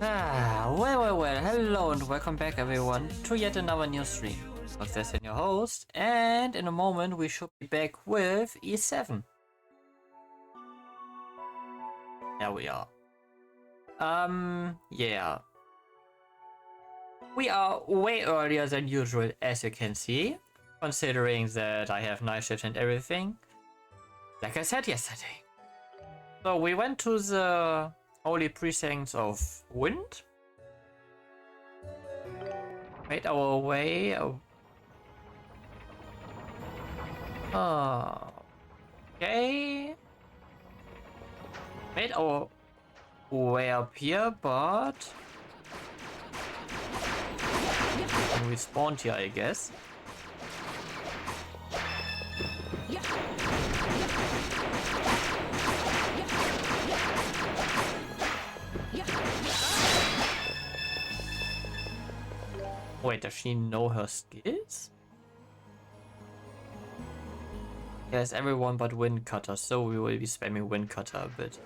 Well, hello and welcome back everyone to yet another new stream. Nox Destin, your host, and in a moment we should be back with E7. There we are. Yeah. We are way earlier than usual, as you can see, considering that I have night shift and everything, like I said yesterday. So we went to the holy precincts of Wind, made our way. Okay. Made our way up here, but we spawned here, I guess. Wait, does she know her skills? Yes, everyone but Wind Cutter, so we will be spamming Wind Cutter a bit.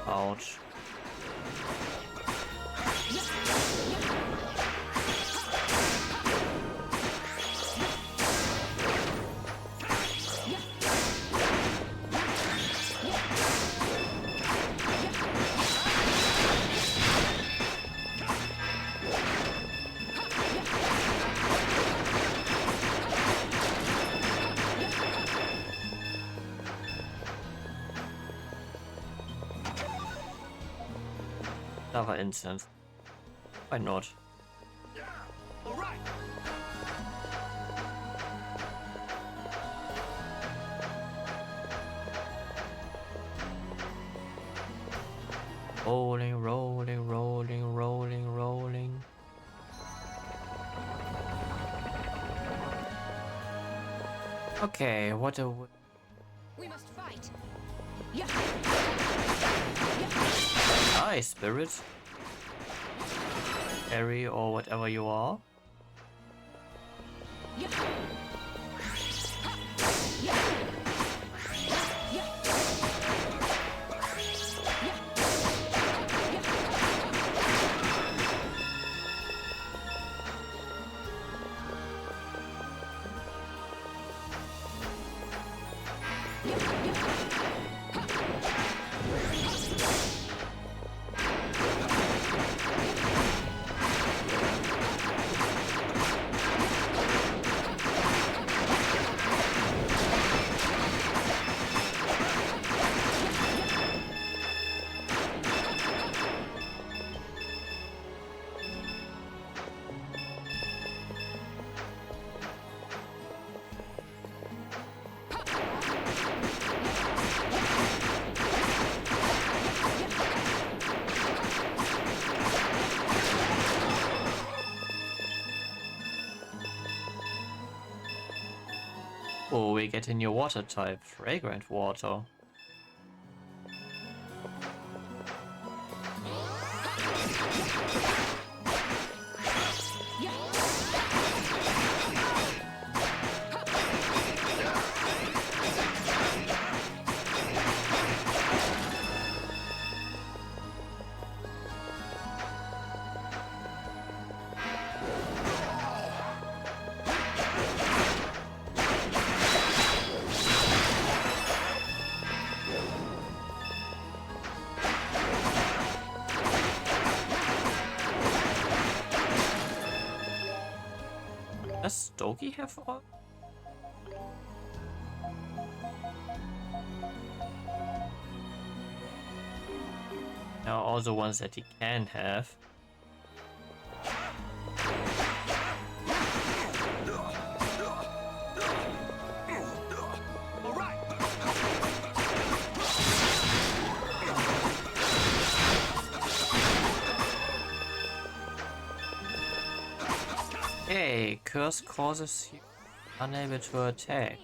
Ouch. Another instance. Why not? Yeah, all right. Rolling, rolling, rolling, rolling, rolling. Okay, what a... We must fight. Yeah. Nice, Spirit. Fairy or whatever you are. Oh, we get a new water type, fragrant water. Does Stogie have all? Now all the ones that he can have. All right. Hey, curse causes you unable to attack.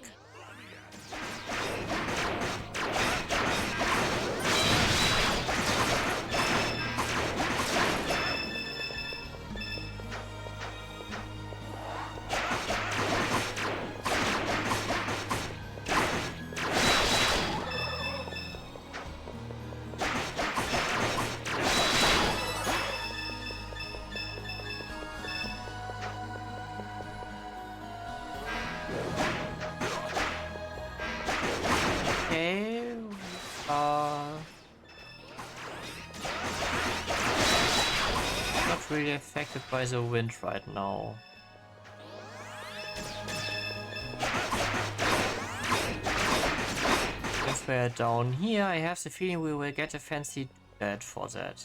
Okay, not really affected by the wind right now. If we're down here, I have the feeling we will get a fancy bed for that.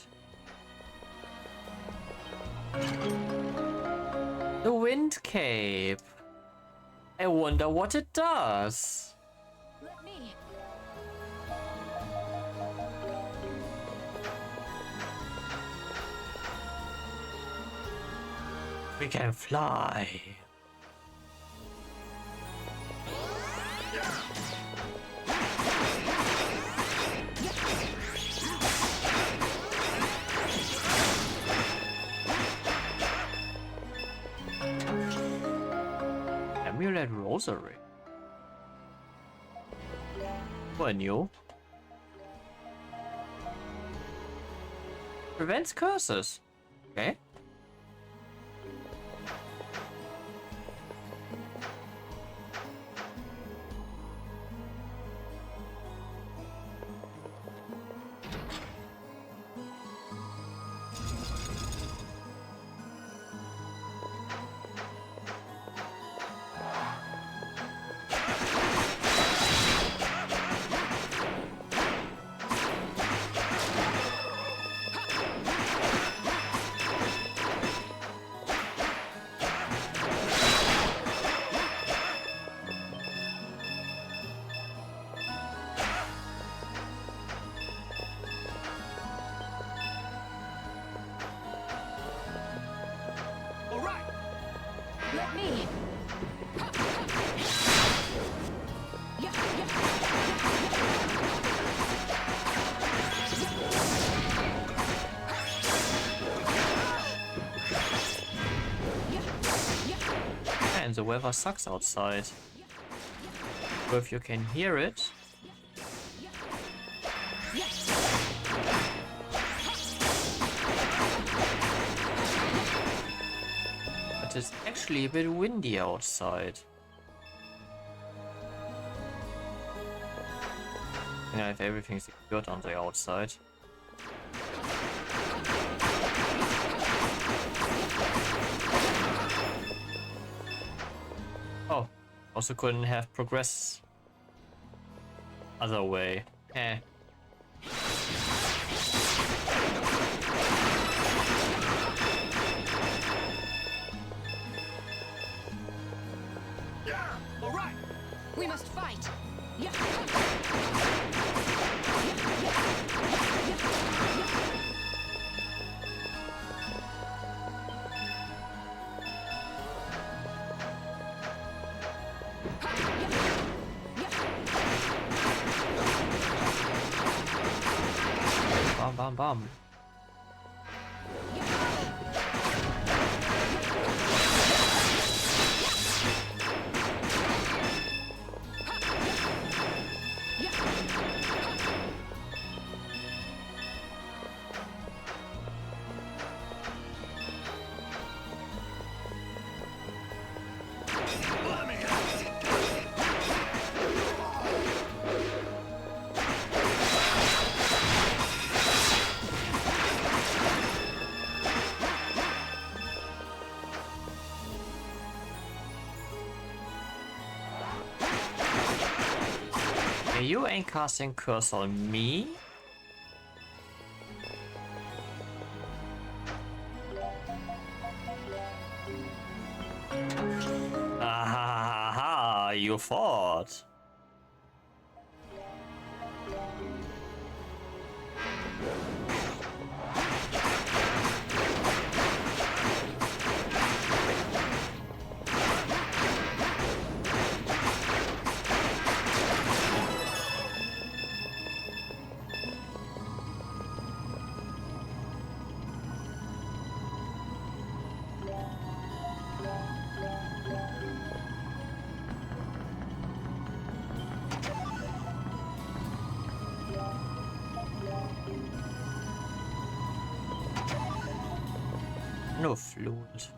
The wind cape. I wonder what it does. Let me. We can fly. Amulet Rosary. What new? Prevents curses. Okay. All right. Let me. And the weather sucks outside. So if you can hear it. But it's actually a bit windy outside. Yeah, if everything's good on the outside. Oh, also couldn't have progress other way. Eh. All right. We must fight. Bam bam bam. Let me out. Okay, you ain't casting curse on me. Ah, you fought. No flute.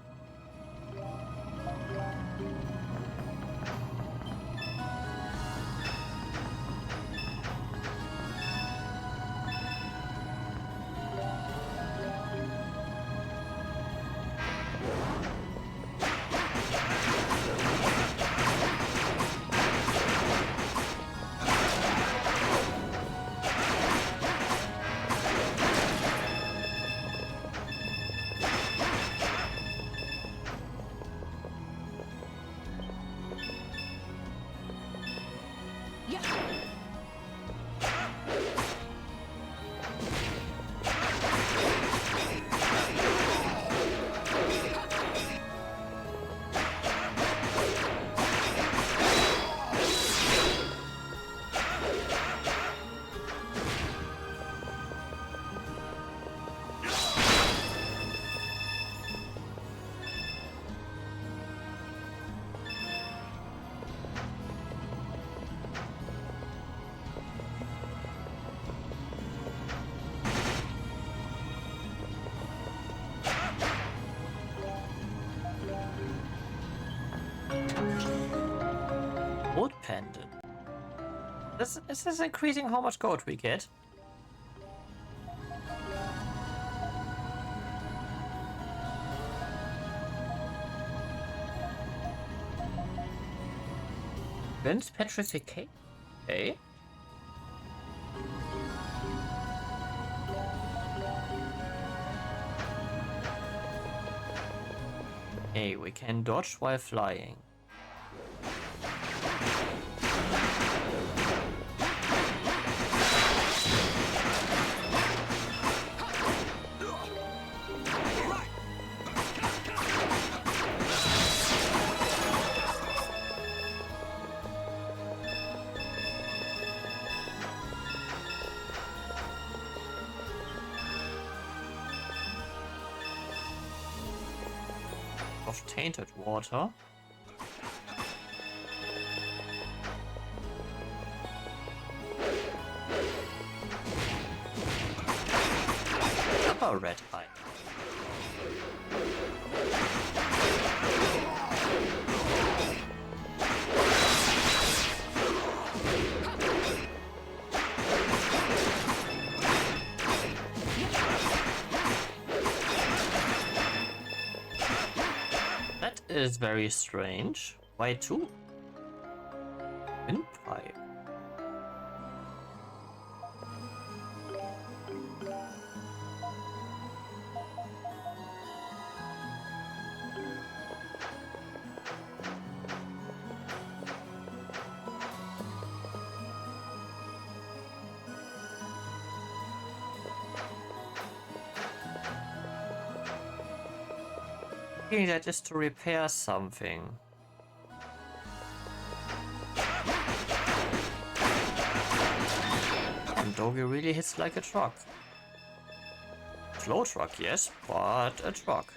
Gold pendant. This is increasing how much gold we get. Vince petrification. Okay. Hey, we can dodge while flying. Of tainted water. Another red eye. Is very strange. Why two? Windpipe. That is to repair something. And Doggy really hits like a truck. Slow truck, yes, but a truck.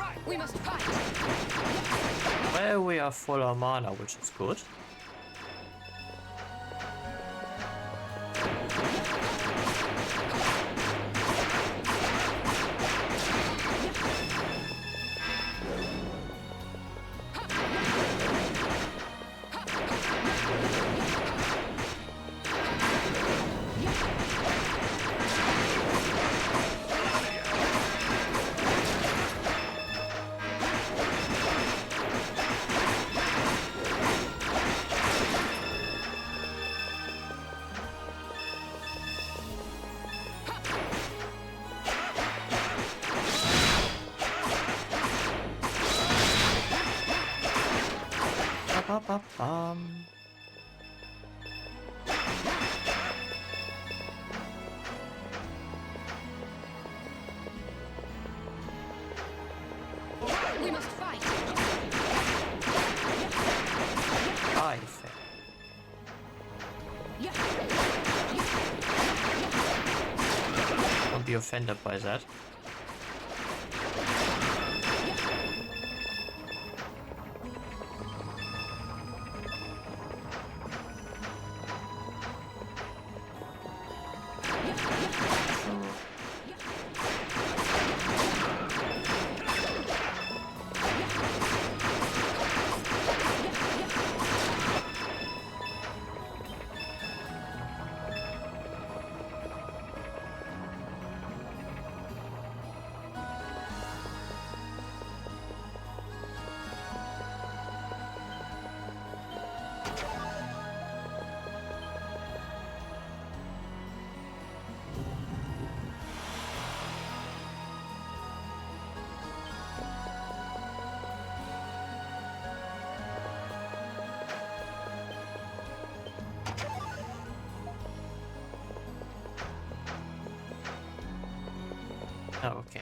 right. We must fight. Well, we are full of mana, which is good. Ba-ba-bum. We must fight. I think. Don't be offended by that. Oh, okay.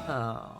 Oh.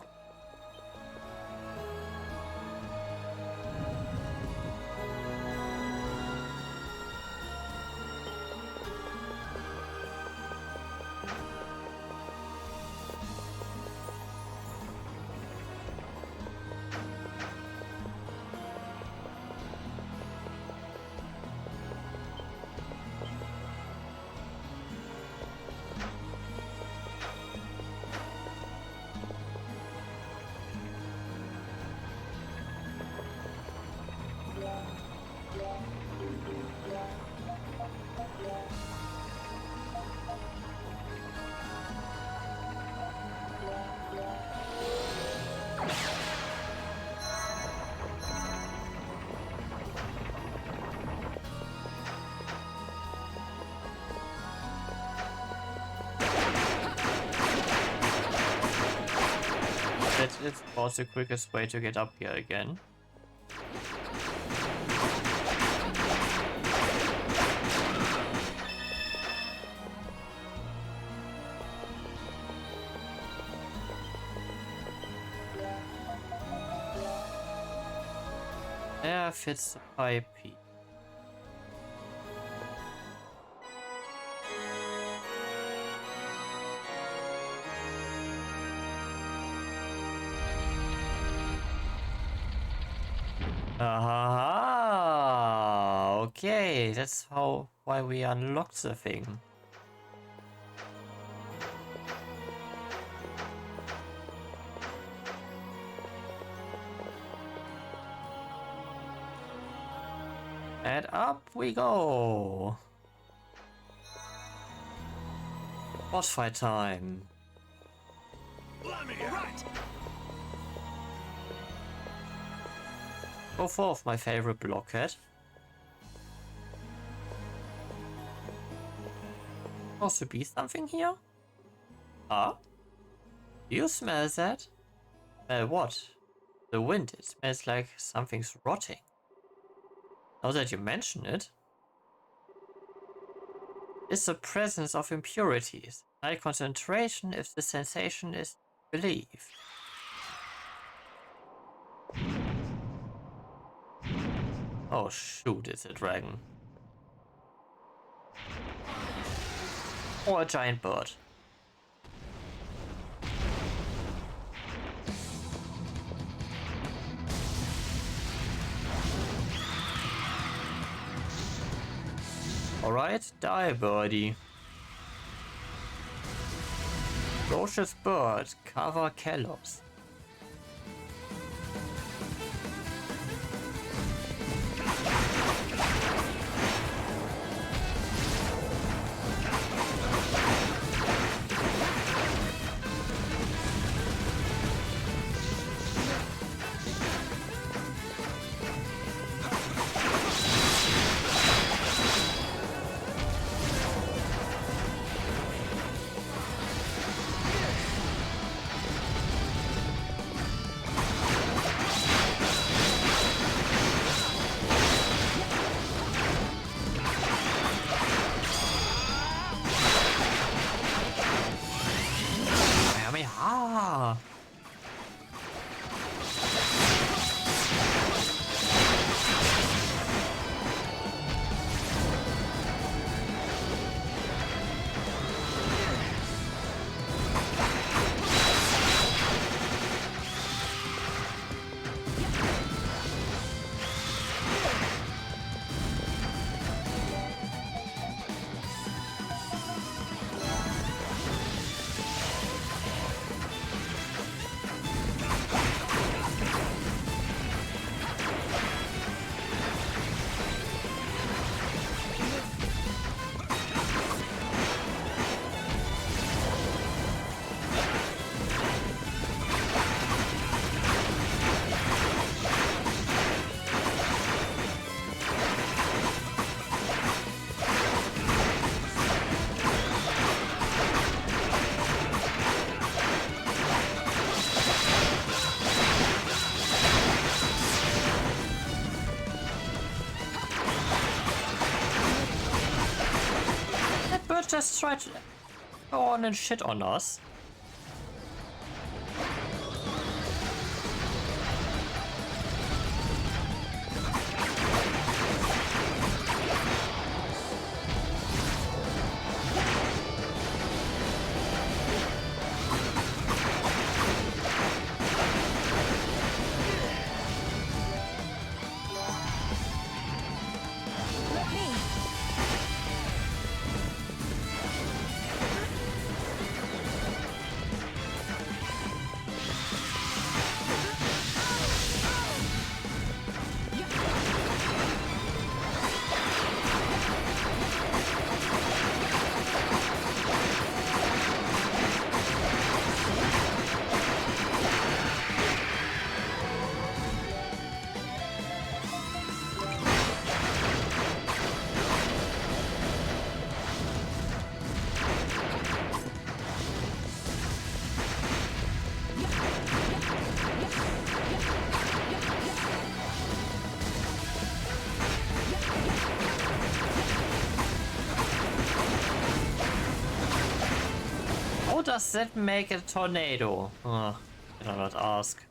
It's also the quickest way to get up here again. There fits the pipe. Aha! Okay, that's why we unlocked the thing. And up we go. Boss fight time. Let me right. Go forth, my favorite blockhead. Supposed to be something here? Ah? Do you smell that? Smell what? The wind. It smells like something's rotting. Now that you mention it, it's the presence of impurities. High concentration if the sensation is believed. Oh shoot, it's a dragon. Or a giant bird. Alright, die, birdie. Ferocious bird, cover Kalos. Ah! Just try to go on and shit on us. How does that make a tornado? Oh, I do not ask.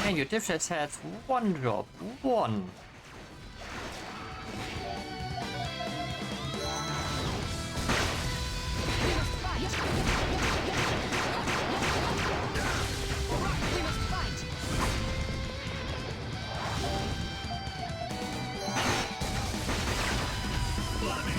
And your dipshits had one job. One. We must fight. Let me.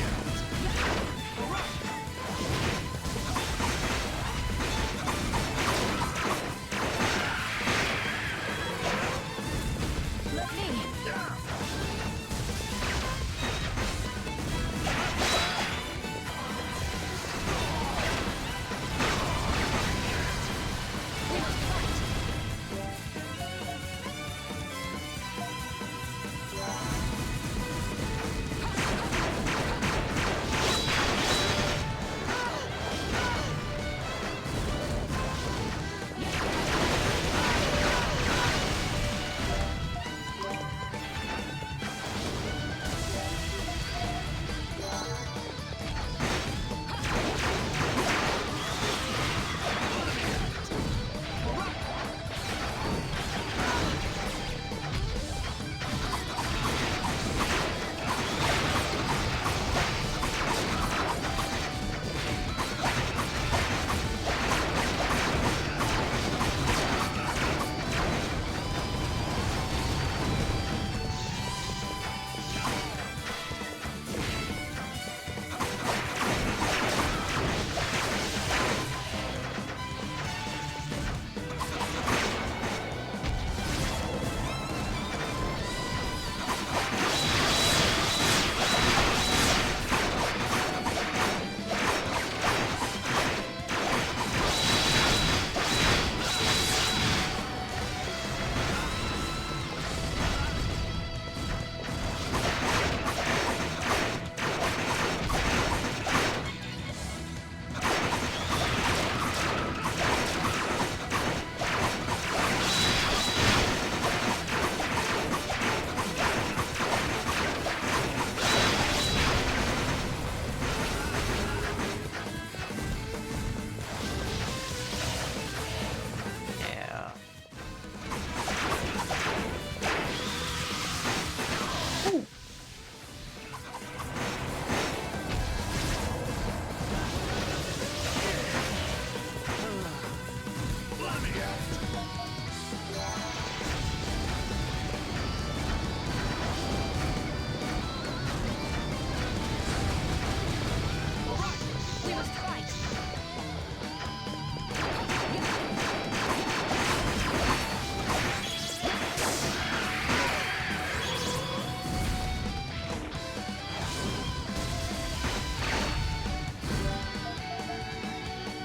We must fight.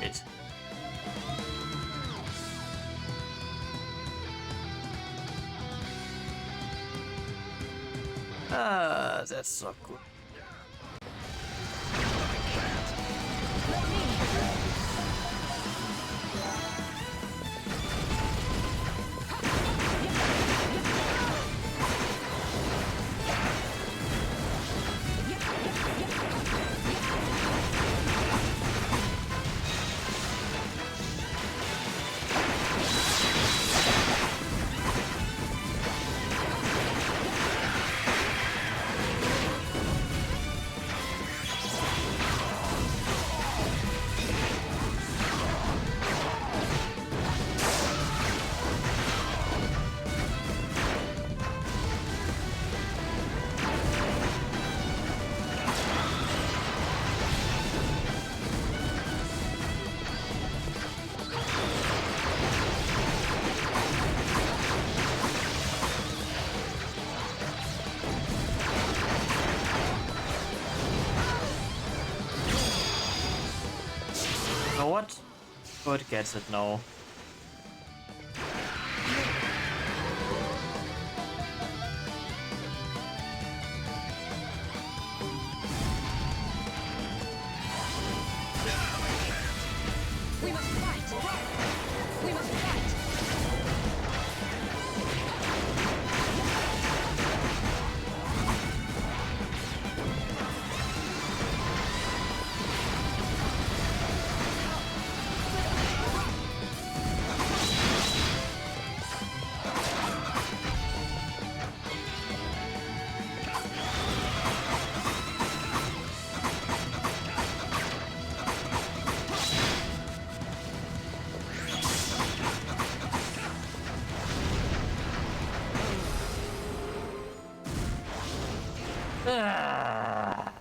It. Ah, that's so good. Let me. You know what? Good gets it now. We must fight. We must fight. Ah.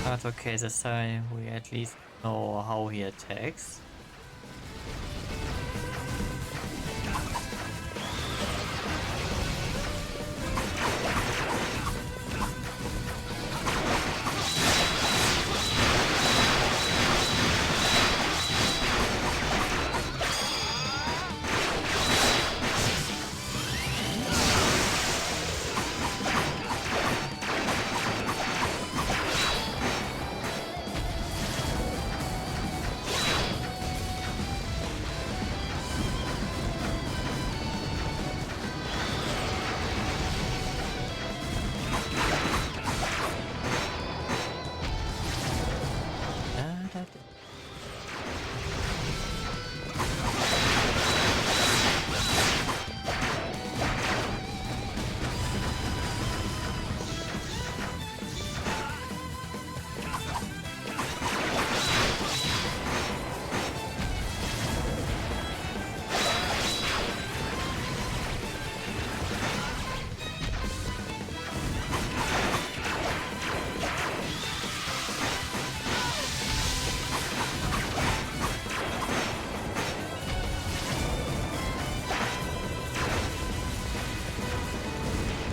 But okay, this time we at least know how he attacks.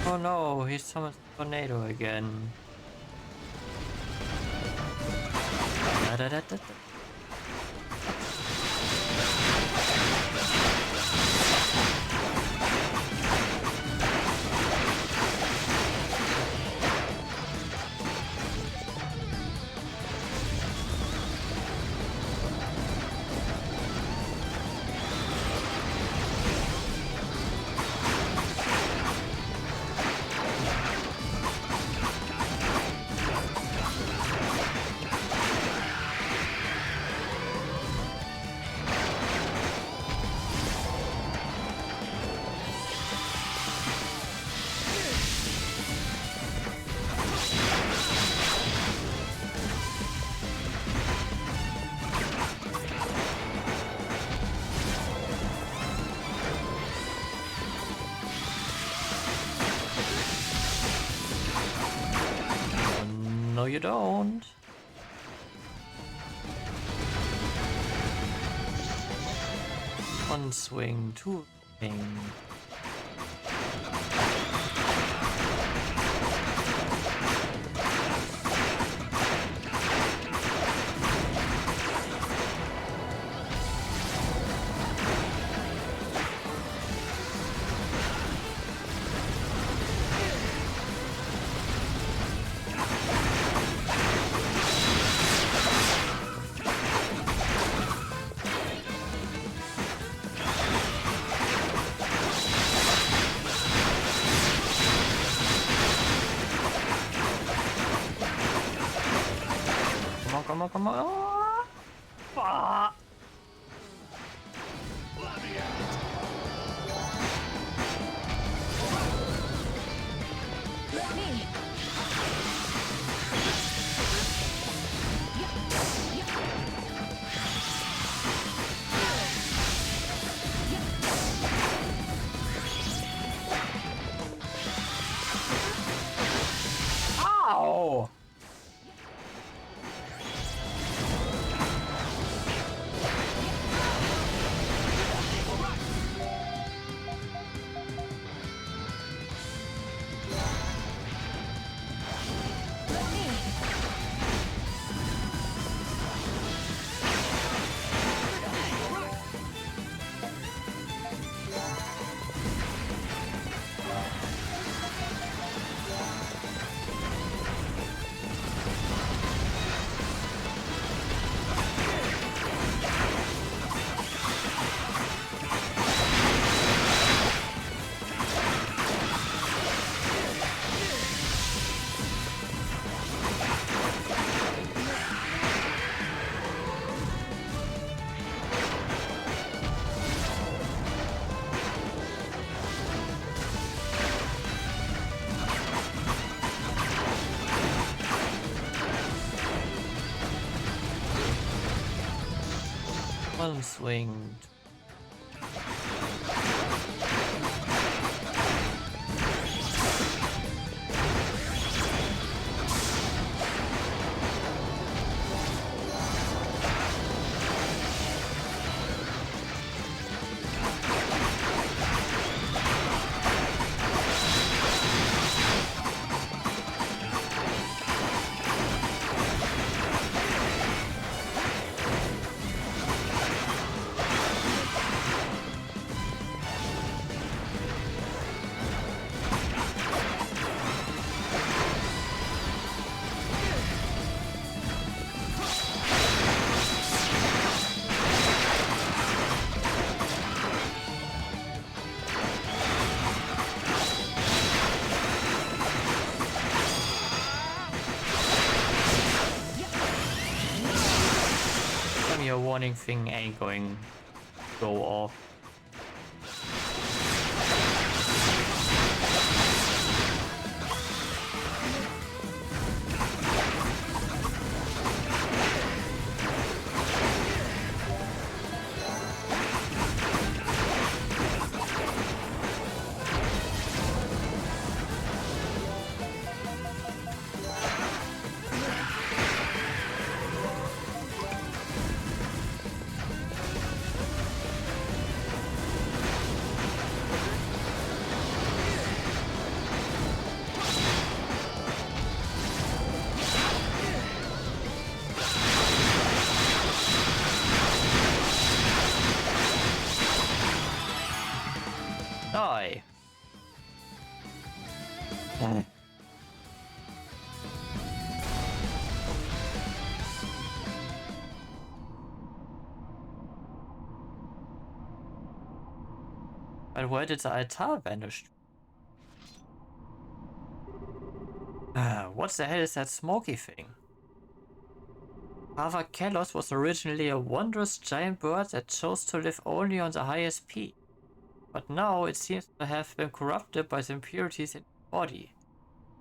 Oh no, he summoned a tornado again. Da-da-da-da-da. No, you don't. One swing, two swing. Come on, come on. Ah! Let me out. Let me. Ow! Let me. One swing. Your warning thing ain't going to go off. Die. But where did the altar vanish? What the hell is that smoky thing? Father Kalos was originally a wondrous giant bird that chose to live only on the highest peak. But now it seems to have been corrupted by the impurities in its body,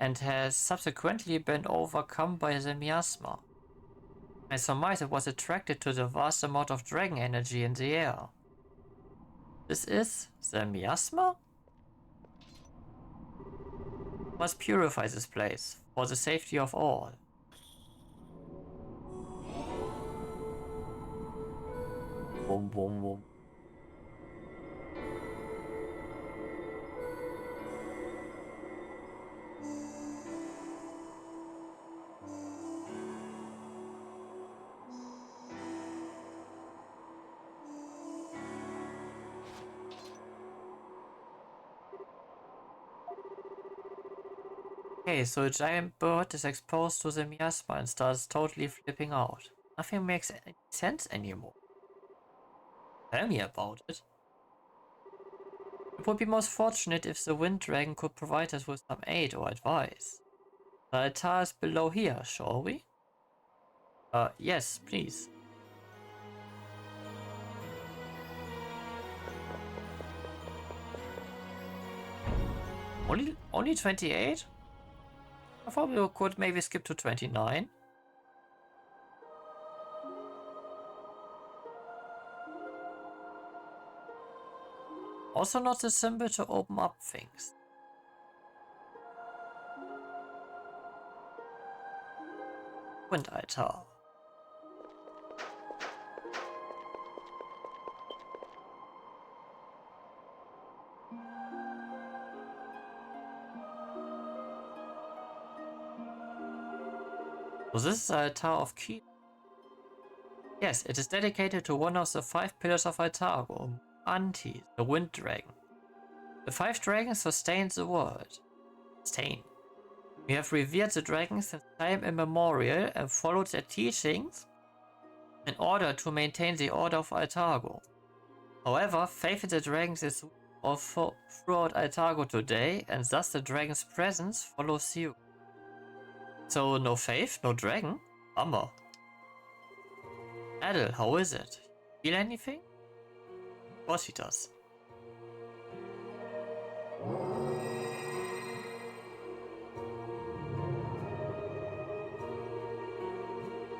and has subsequently been overcome by the miasma. I surmise it was attracted to the vast amount of dragon energy in the air. This is the miasma? Must purify this place, for the safety of all. Boom, boom, boom. Okay, so a giant bird is exposed to the miasma and starts totally flipping out. Nothing makes any sense anymore. Tell me about it. It would be most fortunate if the Wind Dragon could provide us with some aid or advice. The altar is below here, shall we? Yes, please. Only 28? I thought we could maybe skip to 29. Also not the symbol to open up things. Wind altar. So this is the altar of Key. Yes, it is dedicated to one of the 5 pillars of Altago, Anti, the Wind Dragon. The 5 dragons sustain the world. We have revered the dragons since time immemorial and followed their teachings in order to maintain the order of Altago. However, faith in the dragons is throughout Altago today, and thus the dragon's presence follows you. So no faith, no dragon? Bummer. Adel, how is it? Feel anything? Of course he does.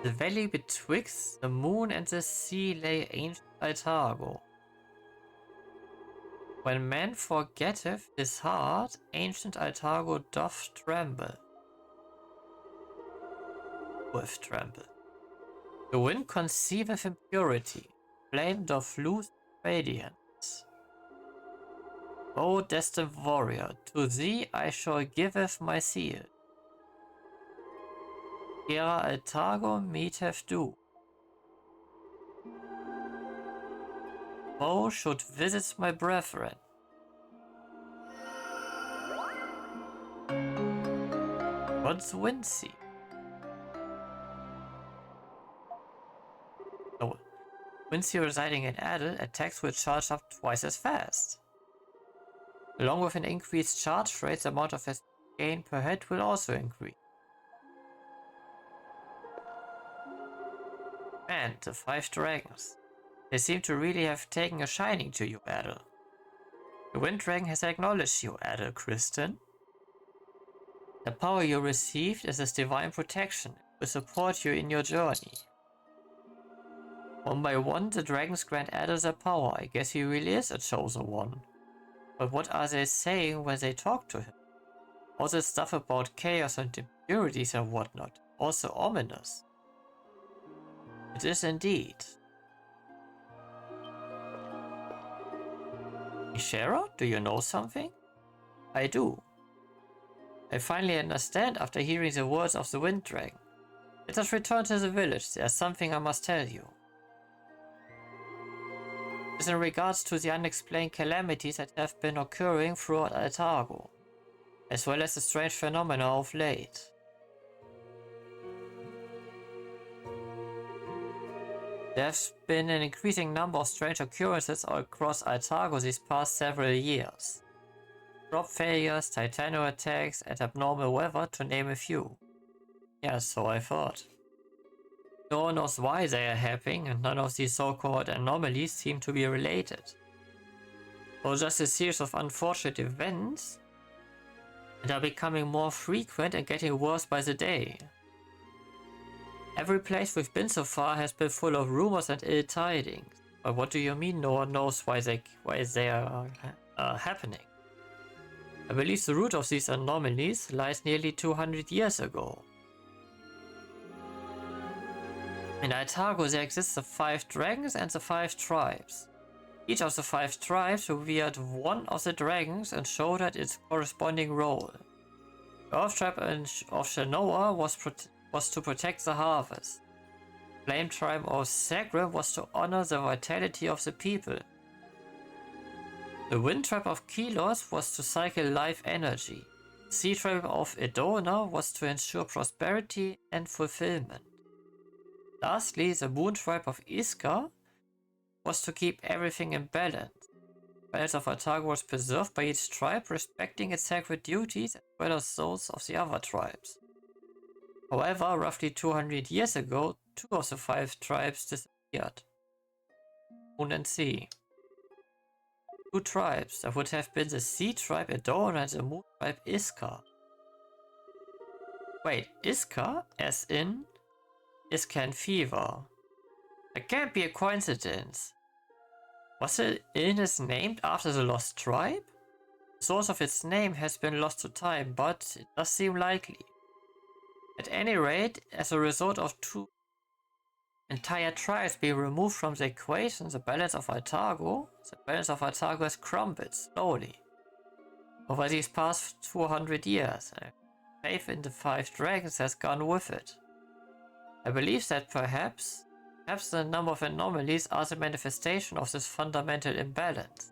The valley betwixt the moon and the sea lay ancient Altago. When man forgetteth his heart, ancient Altago doth tremble. With tremble. The wind conceiveth impurity, flame doth lose radiance. O destined warrior, to thee I shall giveth my seal. Ere Altago meeteth do. Foe should visit my brethren. What's Wincy? Oh, Wincy residing in Adel, attacks will charge up twice as fast. Along with an increased charge rate, the amount of gain per head will also increase. And the 5 dragons. They seem to really have taken a shining to you, Adel. The Wind Dragon has acknowledged you, Adel Kristen. The power you received is as divine protection. It will support you in your journey. One by one, the dragons grant Adel their power. I guess he really is a chosen one. But what are they saying when they talk to him? All this stuff about chaos and impurities and whatnot. Also ominous. It is indeed. Ishera, do you know something? I do. I finally understand after hearing the words of the Wind Dragon. Let us return to the village. There's something I must tell you. It is in regards to the unexplained calamities that have been occurring throughout Altago, as well as the strange phenomena of late. There have been an increasing number of strange occurrences across Altago these past several years. Crop failures, titano attacks, and abnormal weather, to name a few. Yeah, so I thought. No one knows why they are happening, and none of these so-called anomalies seem to be related. Or just a series of unfortunate events that are becoming more frequent and getting worse by the day. Every place we've been so far has been full of rumors and ill tidings. But what do you mean no one knows why they are happening? I believe the root of these anomalies lies nearly 200 years ago. In Itago there exist the 5 dragons and the 5 tribes. Each of the 5 tribes revered one of the dragons and showed it its corresponding role. The Earth tribe of Shanoa was to protect the harvest. The Flame tribe of Saga was to honor the vitality of the people. The Wind tribe of Kilos was to cycle life energy. The Sea tribe of Edona was to ensure prosperity and fulfillment. Lastly, the Moon tribe of Iska was to keep everything in balance. The balance of Itago was preserved by each tribe, respecting its sacred duties as well as those of the other tribes. However, roughly 200 years ago, 2 of the 5 tribes disappeared. Moon and Sea. 2 tribes that would have been the Sea tribe Edona and the Moon tribe Iska. Wait, Iska? As in Iscan fever. That can't be a coincidence. Was the illness named after the lost tribe? The source of its name has been lost to time, but it does seem likely. At any rate, as a result of 2 entire tribes being removed from the equation, the balance of Itago has crumbled slowly over these past 200 years. Faith in the 5 dragons has gone with it. I believe that perhaps the number of anomalies are the manifestation of this fundamental imbalance.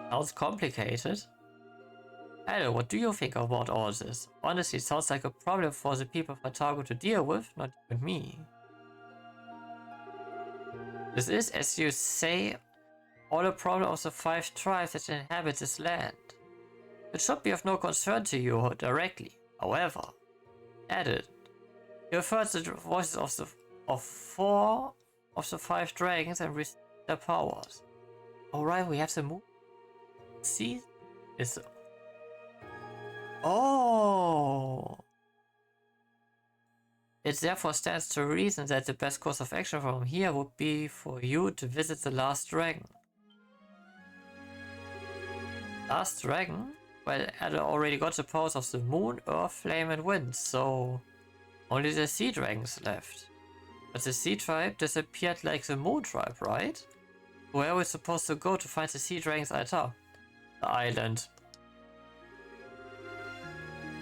Sounds complicated. Hello, what do you think about all this? Honestly, it sounds like a problem for the people of Itago to deal with, not even me. This is, as you say, all a problem of the 5 tribes that inhabit this land. It should be of no concern to you directly. However, added, you have heard the voices of 4 of the 5 dragons and received their powers. Alright, we have the move. See? It's... Oh! It therefore stands to reason that the best course of action from here would be for you to visit the last dragon. Last dragon? Well, Ada already got the powers of the moon, earth, flame and wind, so only the sea dragons left. But the sea tribe disappeared like the moon tribe, right? Where are we supposed to go to find the sea dragons altar? The island.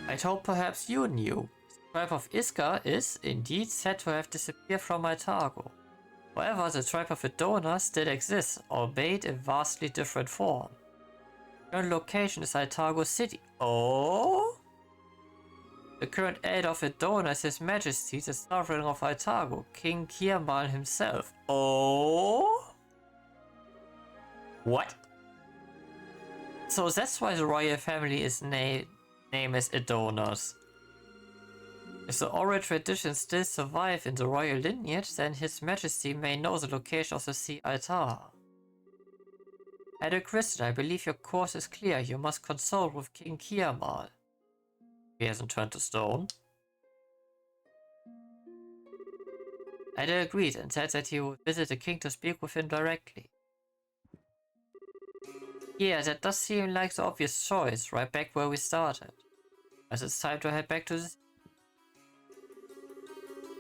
I'd hope perhaps you knew. The tribe of Iska is, indeed, said to have disappeared from Itago. However, the tribe of Edona still exists, albeit in vastly different form. The current location is Itago City. Oh? The current elder of Edona is His Majesty, the Sovereign of Itago, King Kiamal himself. Oh? What? So that's why the royal family is name is Edonas. If the oral traditions still survive in the royal lineage, then His Majesty may know the location of the sea altar. As a Christian, I believe your course is clear. You must consult with King Kiamal. He hasn't turned to stone. Ada agreed and said that he would visit the king to speak with him directly. Yeah, that does seem like the obvious choice, right back where we started. As it's time to head back to the...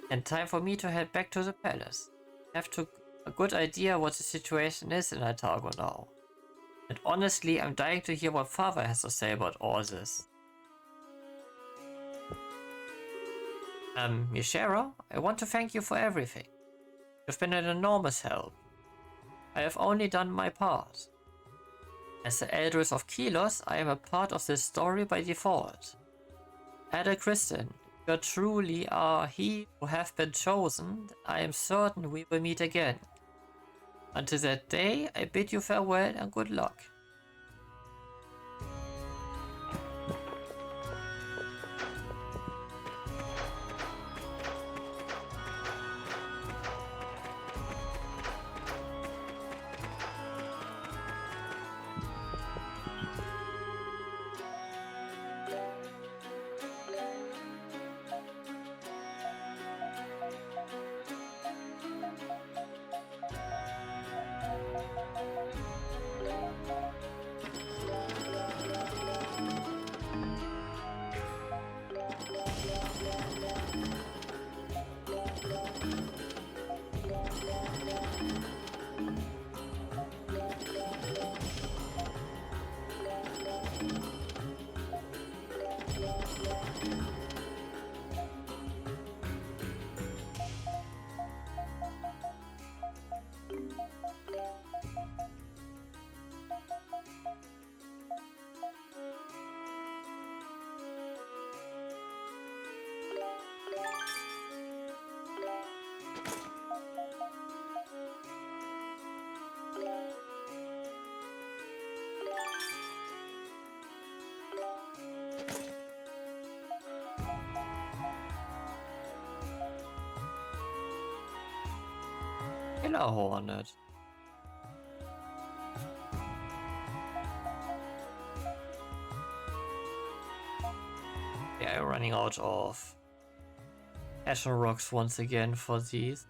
And time for me to head back to the palace. I have a good idea what the situation is in Itago now. And honestly, I'm dying to hear what Father has to say about all this. Mishera, I want to thank you for everything. You've been an enormous help. I have only done my part. As the Elders of Kilos, I am a part of this story by default. Ada Kristen, you truly are he who have been chosen. I am certain we will meet again. Until that day, I bid you farewell and good luck. killer hornet. Yeah, I'm running out of Ashen Rocks once again for these.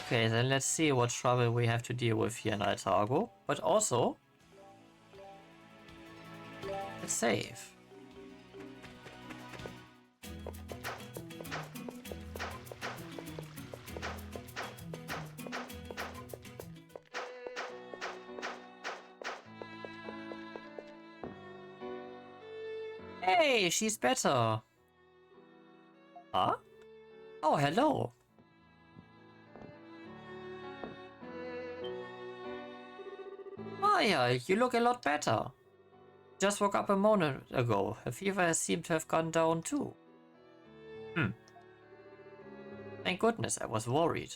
Okay, then let's see what trouble we have to deal with here in Altargo. But also, let's save. Hey, she's better. Huh? Oh, hello. Maya, you look a lot better. Just woke up a moment ago. Her fever has seemed to have gone down too. Thank goodness, I was worried.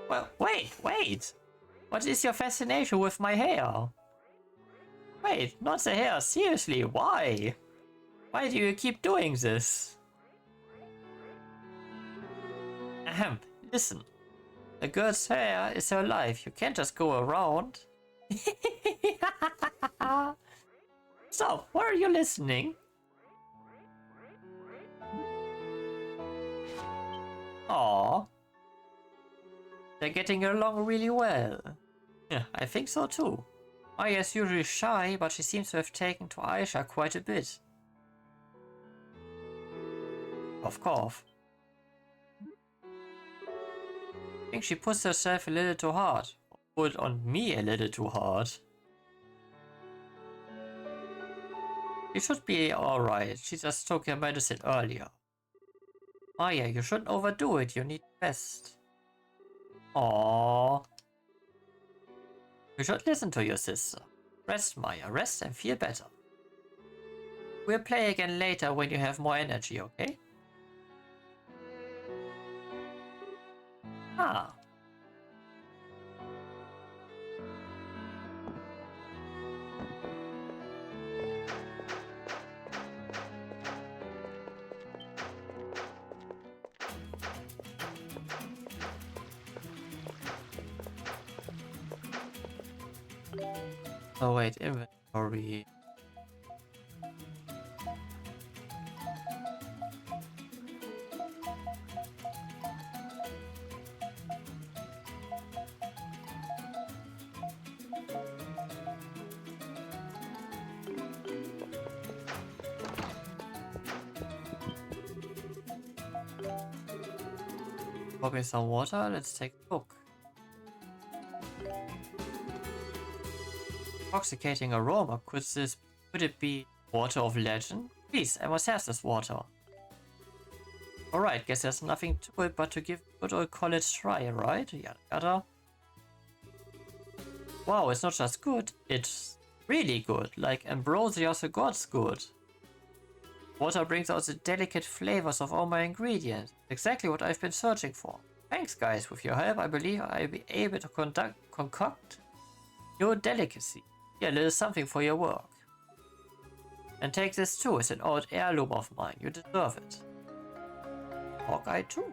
Well, wait! What is your fascination with my hair? Wait, not the hair, seriously, why? Why do you keep doing this? Ahem, listen. A girl's hair is her life, you can't just go around. So, why are you listening? Aww. They're getting along really well. Yeah, I think so too. Maya's usually shy, but she seems to have taken to Aisha quite a bit. Cough. I think she puts herself a little too hard. Put on me a little too hard. You should be alright. She just took her medicine earlier. Maya, you shouldn't overdo it. You need rest. Aww. You should listen to your sister. Rest, Maya. Rest and feel better. We'll play again later when you have more energy, okay? Ah. Oh wait, inventory. Pour me some water, let's take a look. Intoxicating aroma, could it be water of legend? Please, I must have this water. Alright, guess there's nothing to it but to give good old college try, right? Yada yada. Wow, it's not just good, it's really good, like ambrosia the gods good. Water brings out the delicate flavors of all my ingredients. Exactly what I've been searching for. Thanks guys, with your help I believe I'll be able to concoct your delicacy. Here, a little something for your work. And take this too, it's an old heirloom of mine, you deserve it. Hawkeye too.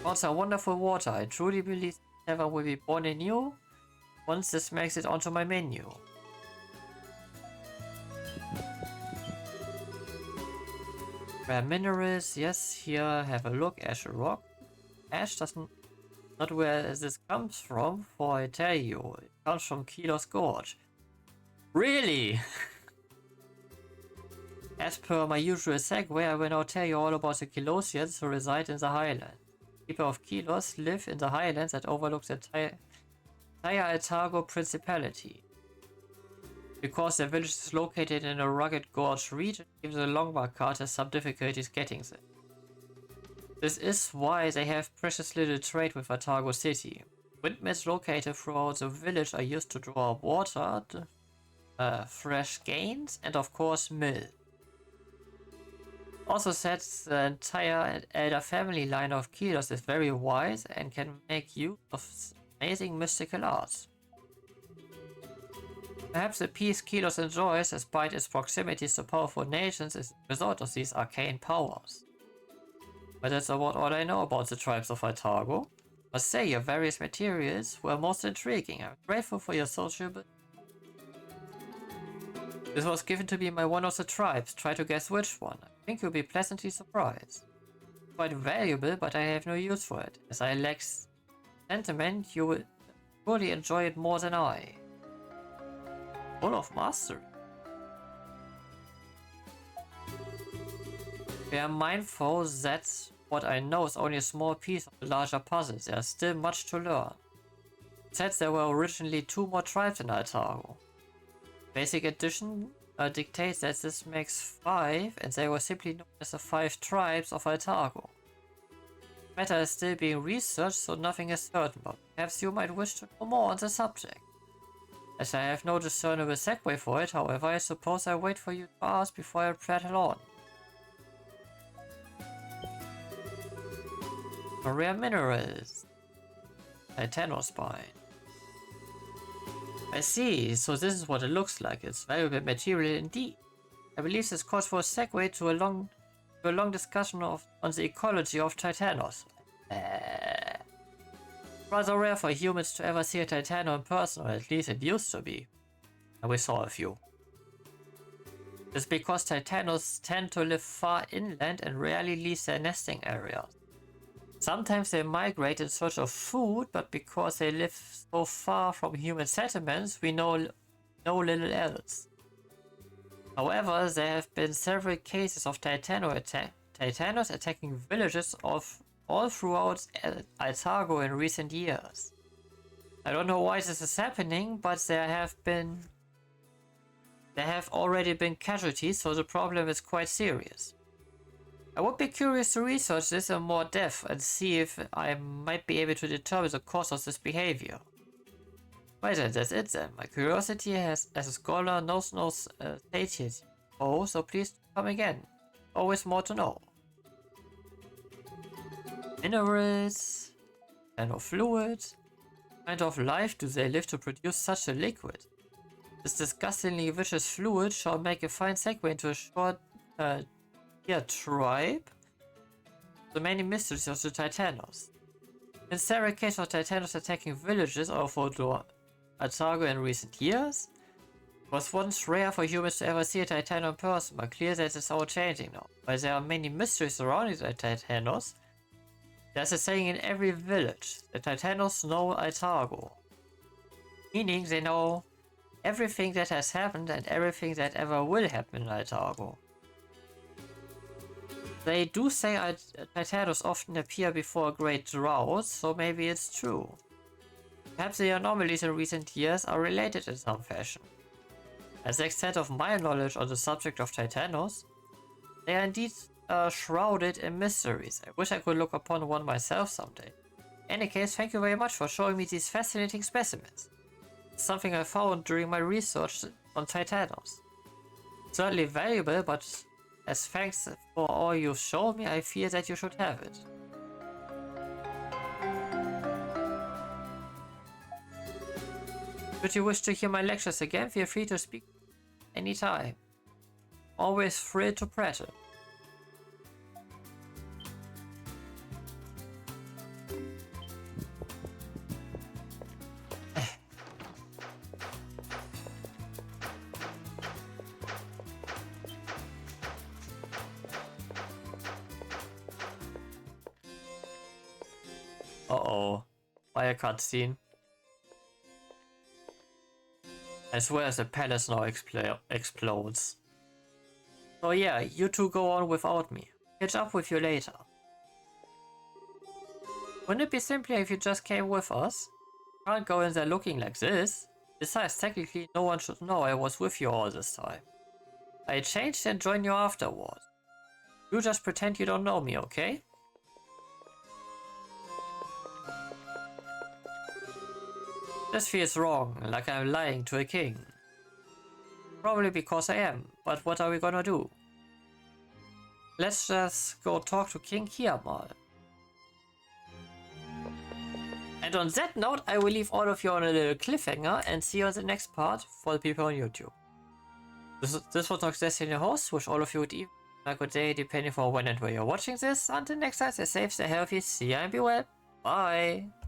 Found some wonderful water, I truly believe never will be born anew once this makes it onto my menu. Rare minerals, yes, here, have a look, ash rock. Ash doesn't, not where this comes from, for I tell you, it comes from Kilos Gorge. Really? As per my usual segue, I will now tell you all about the Kilosians who reside in the highlands. People of Kilos live in the highlands that overlook the entire Altargo Principality. Because the village is located in a rugged gorge region, even the Longmark cart has some difficulties getting there. This is why they have precious little trade with Otago City. Windmills located throughout the village are used to draw water, fresh gains, and of course mill. Also said the entire elder family line of Kilos is very wise and can make use of amazing mystical arts. Perhaps the peace Kilos enjoys, despite its proximity to powerful nations, is the result of these arcane powers. But that's about all I know about the tribes of Otago. Must say, your various materials were most intriguing. I'm grateful for your sociable. This was given to me by one of the tribes. Try to guess which one. I think you'll be pleasantly surprised. Quite valuable, but I have no use for it. As I lack sentiment, you will surely enjoy it more than I. Full of mastery. We are mindful that what I know is only a small piece of the larger puzzle. There is still much to learn. It said there were originally 2 more tribes in Otago. Basic Edition dictates that this makes 5, and they were simply known as the 5 tribes of Otago. The matter is still being researched, so nothing is certain, but perhaps you might wish to know more on the subject. As I have no discernible segue for it, however, I suppose I wait for you to ask before I prattle on. Rare minerals. Titanospine. I see, so this is what it looks like. It's valuable material indeed. I believe this calls for a segue to a long discussion on the ecology of Titanos. Rather rare for humans to ever see a Titano in person, or at least it used to be. And we saw a few. It's because Titanos tend to live far inland and rarely leave their nesting areas. Sometimes they migrate in search of food, but because they live so far from human settlements, we know little else. However, there have been several cases of Titanos attacking villages all throughout Otago in recent years. I don't know why this is happening, but there have already been casualties, so the problem is quite serious. I would be curious to research this in more depth and see if I might be able to determine the cause of this behavior. Right then, that's it then. My curiosity as a scholar knows no satiety. Oh, so please come again. Always more to know. Minerals, nanofluid. What kind of life do they live to produce such a liquid? This disgustingly vicious fluid shall make a fine segue into a short tribe. The many mysteries of the Titanos. In several cases of Titanos attacking villages all over Otago in recent years, it was once rare for humans to ever see a Titano in person, but clear that it's all changing now. While there are many mysteries surrounding the Titanos, there's a saying in every village: the Titanos know Otago. Meaning they know everything that has happened and everything that ever will happen in Otago. They do say Titanos often appear before a great drought, so maybe it's true. Perhaps the anomalies in recent years are related in some fashion. As the extent of my knowledge on the subject of Titanos, they are indeed shrouded in mysteries. I wish I could look upon one myself someday. In any case, thank you very much for showing me these fascinating specimens. It's something I found during my research on Titanos. Certainly valuable, but as thanks for all you've shown me, I feel that you should have it. Should you wish to hear my lectures again, feel free to speak anytime. Always thrilled to prattle. Uh-oh. Fire cutscene. I swear the palace now explodes. So yeah, you two go on without me. Catch up with you later. Wouldn't it be simpler if you just came with us? Can't go in there looking like this. Besides, technically, no one should know I was with you all this time. I changed and joined you afterward. You just pretend you don't know me, okay? This feels wrong, like I'm lying to a king. Probably because I am, but what are we gonna do? Let's just go talk to King Kiamal. And on that note, I will leave all of you on a little cliffhanger and see you on the next part for the people on YouTube. This was Nox Destin, your host. Wish all of you would even a good day, depending on when and where you're watching this. Until next time, stay safe, stay healthy, see ya and be well. Bye!